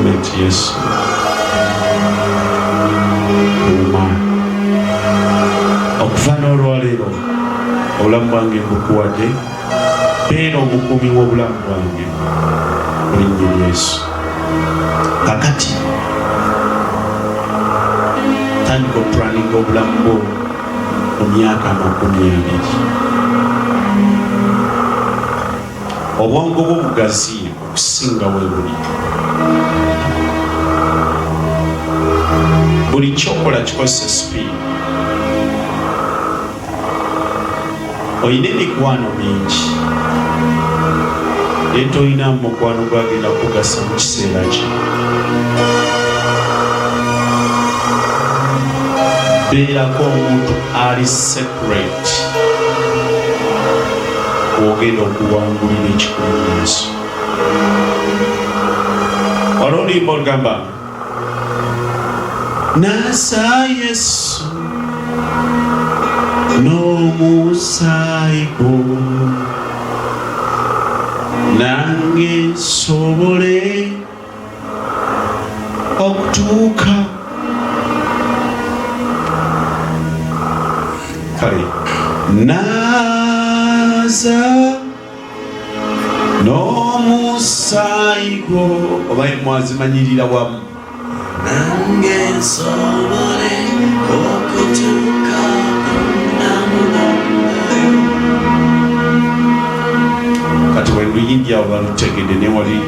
Clement Yesu okuva n'olwaleero obulamu bwange mbukuwadde beera omukuumi w'obulamu bwange mu linnya lya Yesu. Kakati tandika opulaninga obulamu bwo mu myaka 20. Obwongo bwo bugazi okusinga weebuli. Buli kyokola kikozesa sipiidi. Oyina emikwano mingi naye toyinamu mukwano gwagenda kugasa mu kiseera kye. Beerako omuntu ali separate ogenda okuwangulira ekikulu mu Yesu. Waliwo oluyimba olugamba nasa Yesu n'omusaayi gwo nange nsobole okutuuka. Kale naza n'omusaayi gwo oba mwazimanyirira wamu nange nsobole okutuuka. Kati wenduyimbya balutegedde ne wali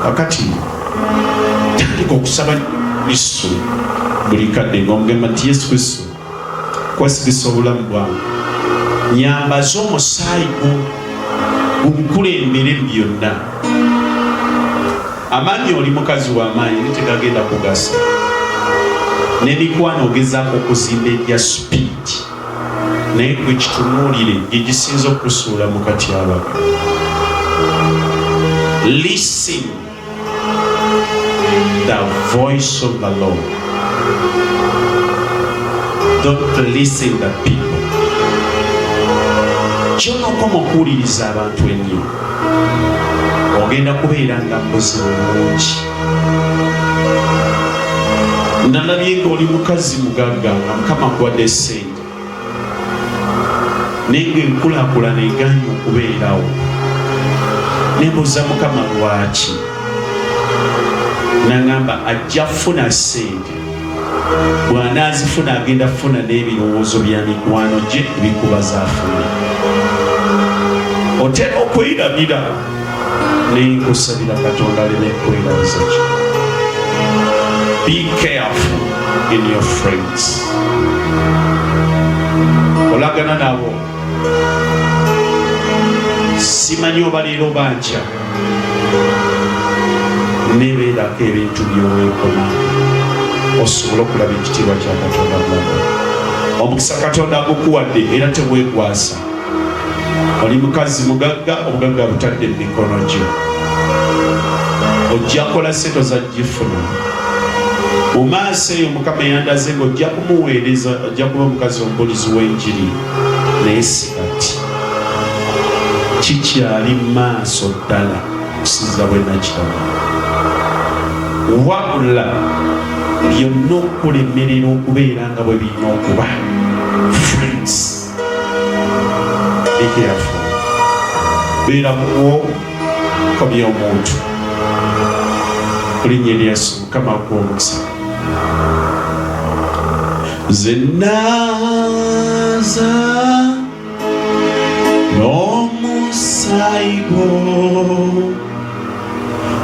kakati tandika okusaba Yesu buli kadde ng'omugamba nti Yesu Kristo kwasigisa obulamu bwange, nyambaza omusaayi gwo gunkulembere byonna. Amaanyi oli mukazi w'amaanyi ne tegagenda kugasa, n'emikwano ogezaako okuzimba ebya sipiidi naye gwe kitunuulire gye gisinza okusuula mu katyabaga. Listen the voice of the Lord. Don't listen the people. Kyonokoma okuwuliriza abantu ennyo ogenda kubeera nga mbuzi mulungi. Nalabye ng'oli mukazi mugagga nga Mukama akuwadde ssente naye ng'enkulaakulana egaanye okubeerawo. Nembuuza Mukama lwaki, n'aŋŋamba ajja kufuna ssente. Bw'anaazifuna agenda kufuna n'ebirowoozo bya mikwano gye ebikuba zaafuna. Otera okweramira naye nkusabira Katonda aleme kwerabiza kyo. Be careful in your friends. Olagana nabo simanyi oba leero bankya nebeerako ebintu byoweekoma osobole okulaba ekitiibwa kya Katonda mulamu. Omukisa Katonda agukuwadde era teweegwasa. Oli mukazi mugagga, obugagga butadde mu mikono gyo. Ojja kola ssente ozajjifuna. Mu maaso eyo Mukama yandaze ng'ojja kumuweereza, ojja kuba omukazi omubulizi w'enjiri naye si kati. Kikyali maaso ddala okusinza bwe nakiraba. Wabula byonna okulemerera okubeera nga bwe birina okuba. Friends, be careful. Beera muwo komya omuntu. Ku linnya lya Yesu Mukama akuwa omukisa. Nze naaza n'omusaayi gwo